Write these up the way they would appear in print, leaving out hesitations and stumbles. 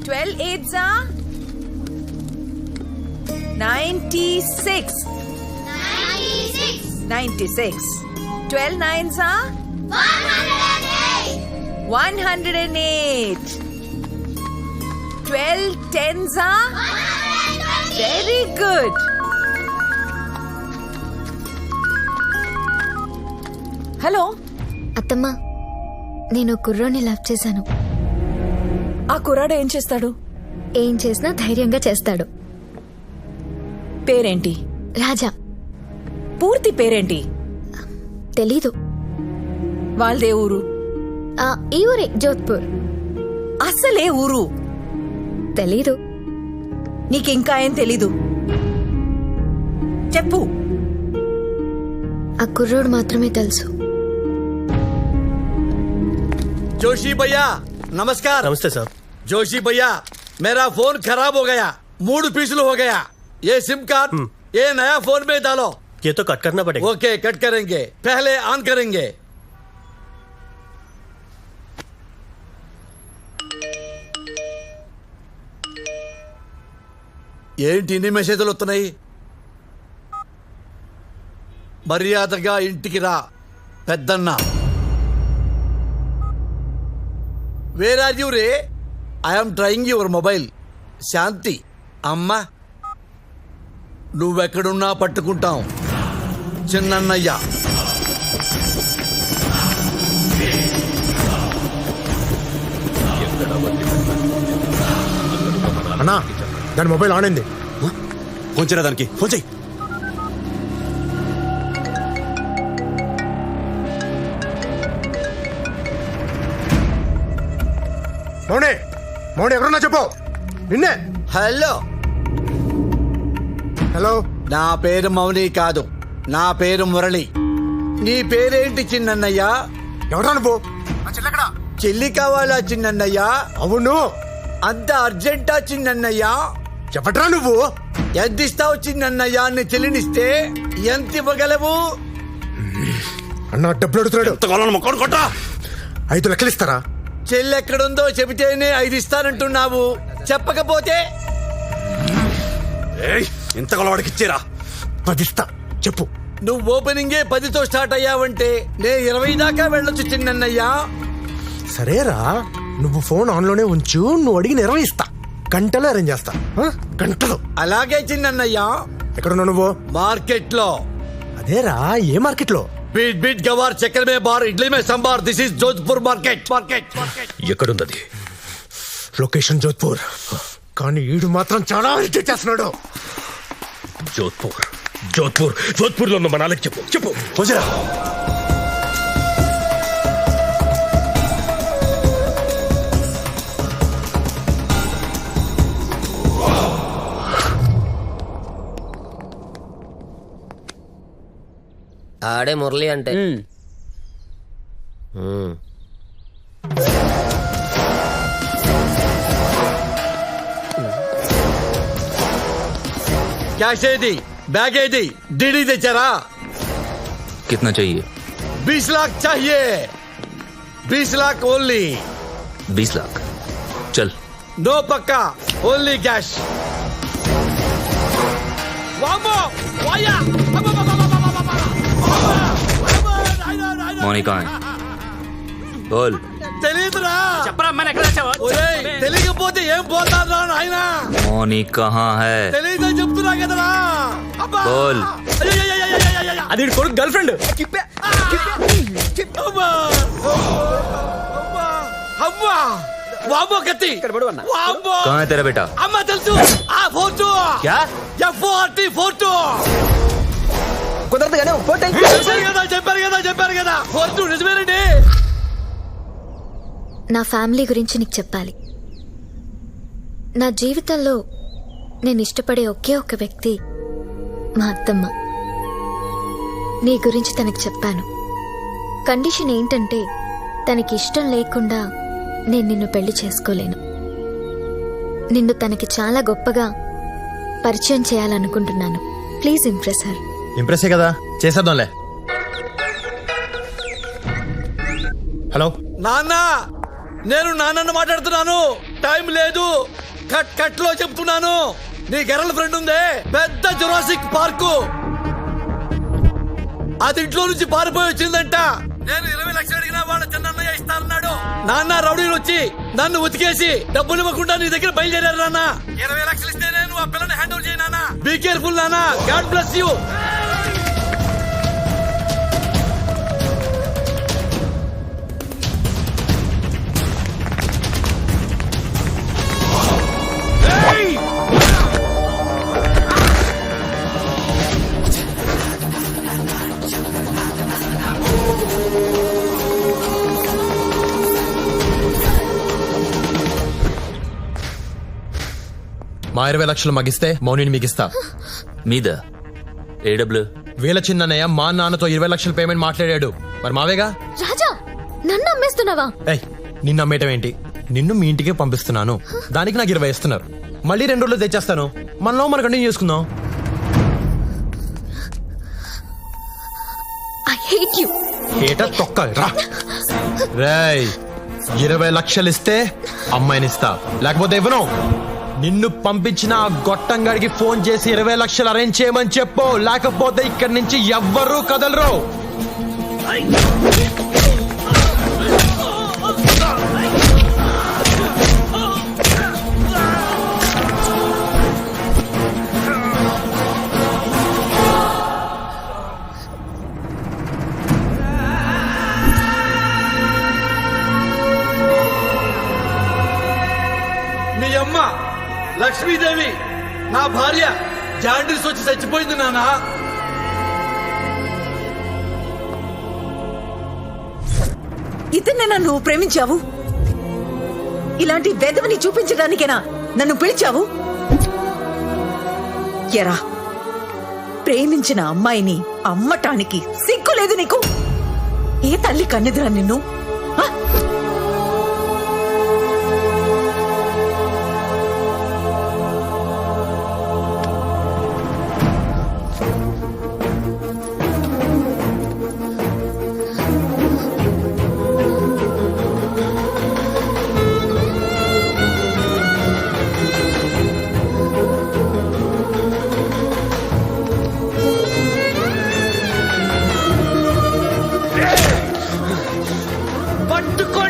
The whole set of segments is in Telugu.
12 8s are 96. 96. 12 9s are 108. 12 10s are very good. Hello అత్తమ్మ, నేను కుర్రోని లవ్ చేశాను. ఆ కుర్రాడు ఏం చేస్తాడు? ఏం చేసినా ధైర్యంగా చేస్తాడు. పేరేంటి? రాజా. పూర్తి పేరేంటి? తెలీదు. వాళ్ళదే ఊరు? ఈ ఊరే, జోధ్పూర్. అసలే ఊరు తెలీదు. నీకింకా ఏం తెలీదు? చెప్పు. ఆ కుర్రోడు మాత్రమే తెలుసు. जोशी भैया नमस्कार। नमस्ते साहब। जोशी भैया मेरा फोन खराब हो गया, मूड पीसल हो गया। ये सिम कार्ड ये नया फोन में डालो। ये तो कट करना पड़ेगा। ओके कट करेंगे, पहले ऑन करेंगे। ఏంటి ఇన్ని మెసేజ్లు వస్తున్నాయి? మర్యాదగా ఇంటికి రా పెద్దన్న. వేర్ ఆర్ యూ రే? I'm trying your mobile. Shanti అమ్మ, నువ్వెక్కడున్నా పట్టుకుంటాం. చిన్నన్నయ్య. అన్నా, దాని మొబైల్ ఆన్ అయింది. ఫోన్ చేయరా దానికి, ఫోన్ చేయి. మౌనే, మౌనే ఎక్కడున్నా చెప్పు. నిన్నే. హలో. హలో. నా పేరు మౌని కాదు, నా పేరు మురళి. నీ పేరేంటి చిన్నన్నయ్య? ఎవరా నువ్వు? నా చెల్లెక్కడా? చెల్లి కావాలా చిన్నన్నయ్య? అవును. అంత అర్జెంటా చిన్నన్నయ్య? చెప్పట్రా నువ్వు. ఎంత ఇస్తావు చిన్నన్నయ్య? నీ చెల్లినిస్తే ఎంత ఇవ్వగలవు? అన్న డబ్బులు అడుగుతున్నాడు. మొక్కడు కొట్టా. 5 లక్షలు ఇస్తారా? చెల్లి ఎక్కడుందో చెబితేనే 5 ఇస్తానంటున్నావు, చెప్పకపోతే? ఇంత కొలవాడికి ఇచ్చేరా. 10 ఇస్తా, చెప్పు. నువ్వు ఓపెనింగే 10తో స్టార్ట్ అయ్యావంటే నే 20 దాకా వెళ్ళొచ్చు చిన్నన్నయ్యా. సరేరా, నువ్వు ఫోన్ ఆన్ లోనే ఉంచు. నువ్వు అడిగిన 20 ఇస్తా. గంటలో అరేంజ్ చేస్తా. గంటలో. అలాగే చిన్నన్నయ్యా. ఎక్కడున్నావు నువ్వు? మార్కెట్ లో. అదేరా, ఏ మార్కెట్ లో? बीट बीट गवार चक्कर में बार इडली में संभार। This is Jodhpur market. ఎక్కడుంది? లొకేషన్ జోధ్పూర్. కానీ ఈడు మాత్రం చాలా ఇరిటేట్ చేస్తున్నాడు. జోధ్పూర్. జోధ్పూర్. జోధ్పూర్లో ఉన్న మనాలకి చెప్పు. చెప్పు. ఫోన్ చేయరా. ఆడే మురళి అంటే. कैश दी, बैग दी, डीडी दे चरा। कितना चाहिए? 20 लाख चाहिए। 20 लाख ओनली। 20 लाख चल। नो पक्का, ओनली कैश। मौनी कहाँ है? बोल. తెలీదురా. చెప్పరా అమ్మాయి ఎక్కడ వచ్చావా? ఒరేయ్, తెలియకపోతే ఏం పోతారా నాయనా? मौनी कहाँ है? తెలీదని చెప్తున్నా కదరా. అబ్బా. बोल. అది కొడుకు గర్ల్ ఫ్రెండ్. అమ్మా. అమ్మా. వామ్మో కత్తి. వామ్మో. कहाँ है तेरा बेटा? అమ్మ తెలుసు. ఆ ఫోటో. क्या? FORT photo. కుదరదు కానీ ఫోటో చెప్పారు కదా ఫోటో నిజమేనండి. నా ఫ్యామిలీ గురించి నీకు చెప్పాలి. నా జీవితంలో నేను ఇష్టపడే ఒకే ఒక వ్యక్తి మా అత్తమ్మ. నీ గురించి తనకి చెప్పాను. కండిషన్ ఏంటంటే తనకి ఇష్టం లేకుండా నేను నిన్ను పెళ్లి చేసుకోలేను. నిన్ను తనకి చాలా గొప్పగా పరిచయం చేయాలనుకుంటున్నాను. Please impress her. ఇంప్రెసే కదా, చేసేద్దాంలే. హలో నాన్న, నేను నాన్నను మాట్లాడుతున్నాను. టైం లేదు. కట్ లో చెప్తున్నాను. నీ గర్ల్ ఫ్రెండ్ ఉందే పెద్ద జురాసిక్ పార్కు, అది ఇంట్లో నుంచి పారిపోయి వచ్చిందంట. నేను 20 లక్షలు అడిగినా వాళ్ళ చిన్నయ్య ఇస్తానన్నాడు. నాన్న రౌడీలు వచ్చి నన్ను ఉతికేసి డబ్బులు ఇవ్వకుండా నీ దగ్గర బయలుదేరారు నాన్న. 20 లక్షలు ఇస్తేనే నువ్వు ఆ పిల్లని హ్యాండ్ ఓవర్ చేయి నాన్న. బీ కేర్ఫుల్ నాన్న. God bless you. మా 20 లక్షలు మగిస్తే మౌనిని మిగిస్తా. మీద ఏడబ్ల్యూ వీళ్ళ చిన్నయ్య మా నాన్నతో 20 లక్షల పేమెంట్ మాట్లాడాడు. మరి మావేగా. రాజా, నన్ను అమ్మేస్తున్నావా? ఏయ్, నిన్ను అమ్మేయటం ఏంటి? నిన్ను మీ ఇంటికే పంపిస్తున్నాను. దానికి నాకు 20 ఇస్తున్నారు. మళ్ళీ 2 రోజులు తెచ్చేస్తాను. మనలో మనం కంటిన్యూ చేసుకుందాం. I hate you. ఏటా తొక్క రా. రేయ్, 20 లక్షలు ఇస్తే అమ్మాయినిస్తా, లేకపోతే ఇవ్వను. నిన్ను పంపించిన ఆ గొట్టంగాడికి ఫోన్ చేసి 20 లక్షలు అరేంజ్ చేయమని చెప్పు, లేకపోతే ఇక్కడి నుంచి ఎవ్వరూ కదలరు. మీ అమ్మ లక్ష్మీదేవి నా భార్య జాండీస్ వచ్చి చచ్చిపోయింది నాన్న. ఇతన్నేనా నువ్వు ప్రేమించావు? ఇలాంటి వెధవని చూపించడానికేనా నన్ను పిలిచావు? ఎరా, ప్రేమించిన అమ్మాయిని అమ్మటానికి సిగ్గు లేదు నీకు? ఏ తల్లి కన్నెదురా నిన్ను? ఆ? పట్టుకో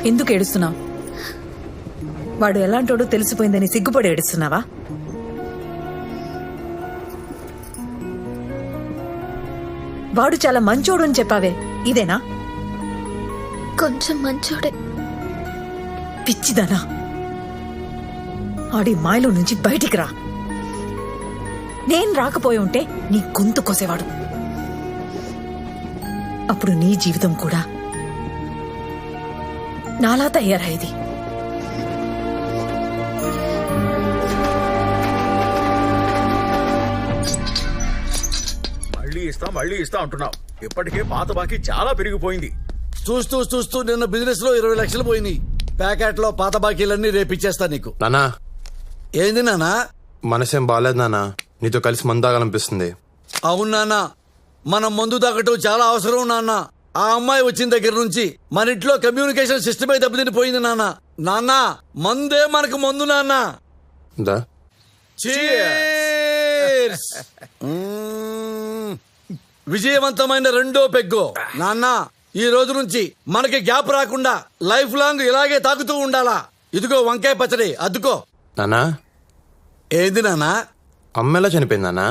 ఎందుకు ఏడుస్తున్నావు? వాడు ఎలాంటోడో తెలిసిపోయిందని సిగ్గుపడి ఏడుస్తున్నావా? వాడు చాలా మంచోడు అని చెప్పావే, ఇదేనా? కొంచెం మంచోడే. పిచ్చిదనా, ఆడి మాయలో నుంచి బయటికి రా. నేను రాకపోయి ఉంటే నీ గొంతు కోసేవాడు. అప్పుడు నీ జీవితం కూడా నాలా తయారయ్యేది. మళ్ళీ ఇస్తా అంటున్నావు. ఇప్పటికే పాత బాకీ చాలా పెరిగిపోయింది. చూస్తూ చూస్తూ నిన్న బిజినెస్ లో 20 లక్షలు పోయినాయి. ప్యాకెట్ లో పాత బాకీలన్నీ రేపిచ్చేస్తా నీకు. నానా, ఏంది నానా? మనసేం బాగాలేదు నానా, నీతో కలిసి మందు తాగాలనిపిస్తుంది. అవును నాన్న, మనం మందు తాగటం చాలా అవసరం నాన్న. ఆ అమ్మాయి వచ్చిన దగ్గర నుంచి మన ఇంట్లో కమ్యూనికేషన్ సిస్టమే దెబ్బతినిపోయింది నాన్న. నాన్న, మందే మనకు మందు నాన్న. దా Cheers! విజయవంతమైన రెండో పెగ్గు. నాన్న, ఈ రోజు నుంచి మనకి గ్యాప్ రాకుండా లైఫ్ లాంగ్ ఇలాగే తాగుతూ ఉండాలా. ఇదిగో వంకాయ పచ్చడి, అద్దుకో. నానా, ఏంది నాన్న? అమ్మ ఎలా చనిపోయింది నానా?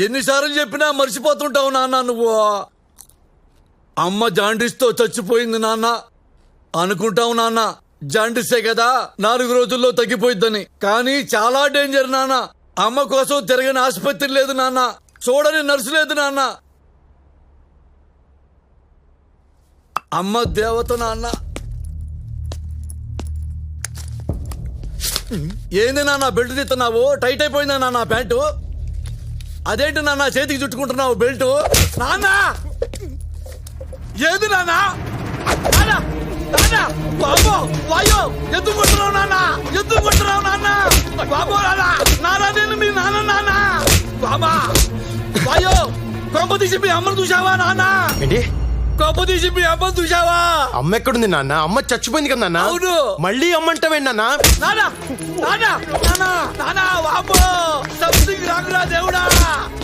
ఎన్నిసార్లు చెప్పినా మర్చిపోతుంటావు నాన్న నువ్వు. అమ్మ జాండీస్ తో చచ్చిపోయింది నాన్న. అనుకుంటావు నాన్న జాండీసే కదా 4 రోజుల్లో తగ్గిపోయిద్దని. కానీ చాలా డేంజర్ నాన్న. అమ్మ కోసం తిరగని ఆసుపత్రి లేదు నాన్న, చూడని నర్సు లేదు నాన్న. అమ్మ దేవత నాన్న. ఏంది నాన్న బెల్ట్ తీస్తున్నావు? టైట్ అయిపోయిందా నాన్న ప్యాంటు? అదేంటి నాన్న చేతికి చుట్టుకుంటున్నావు బెల్ట్? నాన్న, ఏది నాన్న? నాన్న, నాన్న, బాబో, వాయో, ఎందుకు కొట్టున్నావు నాన్న? ఎందుకు కొట్టున్నావు నాన్న? బాబో నాన్న, నాన్న నేను మీ నాన్న నాన్న. బాబా, వాయో, కొంప తీసి మీ అమ్మను చూసావా నాన్న? ఏంటి? కొంప తీసి మీ అమ్మను చూసావా? అమ్మ ఎక్కడుంది నాన్న? అమ్మ చచ్చిపోయింది కదా నాన్న. అవును. మళ్ళీ అమ్మంటావేంటి నాన్న? నాన్న, నాన్న, నాన్న, నాన్న, బాబో, సంథింగ్ రాంగ్ రా దేవుడా.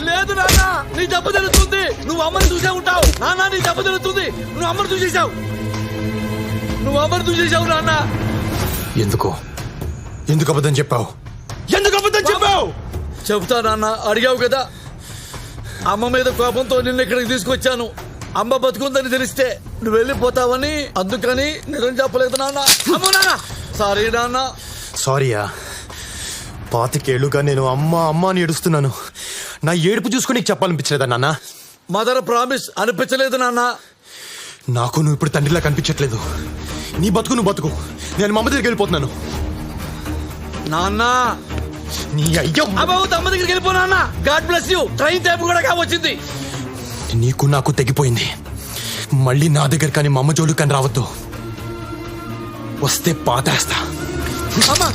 లేదు నాన్న, నీ దెబ్బ తెలుస్తుంది. నువ్వు అమ్మని చూసే ఉంటావు నాన్న. నీ దెబ్బ తెలుస్తుంది. నువ్వు అమ్మని చూసేసావు. నువ్వు అమ్మని చూసేసావు నాన్న. ఎందుకు అబద్ధం చెప్పావు? ఎందుకు అబద్ధం చెప్పావు? చెబుతా నాన్న, అడిగావు కదా. అమ్మ మీద కోపంతో నిన్ను ఇక్కడికి తీసుకొచ్చాను. అమ్మ బతుకుందని తెలిస్తే నువ్వు వెళ్ళిపోతావని, అందుకని నిజం చెప్పలేదు నాన్న. అమ్మో నాన్న, సారీ నాన్న. సారీయా? 25 ఏళ్లుగా నేను అమ్మ అమ్మ అని ఏడుస్తున్నాను. నా ఏడుపు చూసుకుని నీకు చెప్పాలనిపించలేదా నాన్న? మదర్ ప్రామిస్ అనిపించలేదు నాన్న. నాకు నువ్వు ఇప్పుడు తండ్రిలా కనిపించట్లేదు. నీ బతుకు నువ్వు బతుకు, నేను మా అమ్మ దగ్గరికి వెళ్ళిపోతున్నాను. నాన్న, నీ అయ్యో అమ్మ దగ్గరికి వెళ్ళిపో నాన్న. God bless you. Train time కూడా కావచ్చింది. నీకు నాకు తెగిపోయింది. మళ్ళీ నా దగ్గర కానీ మా అమ్మ జోలు కానీ రావద్దు. వస్తే పాతేస్తా. అమ్మా,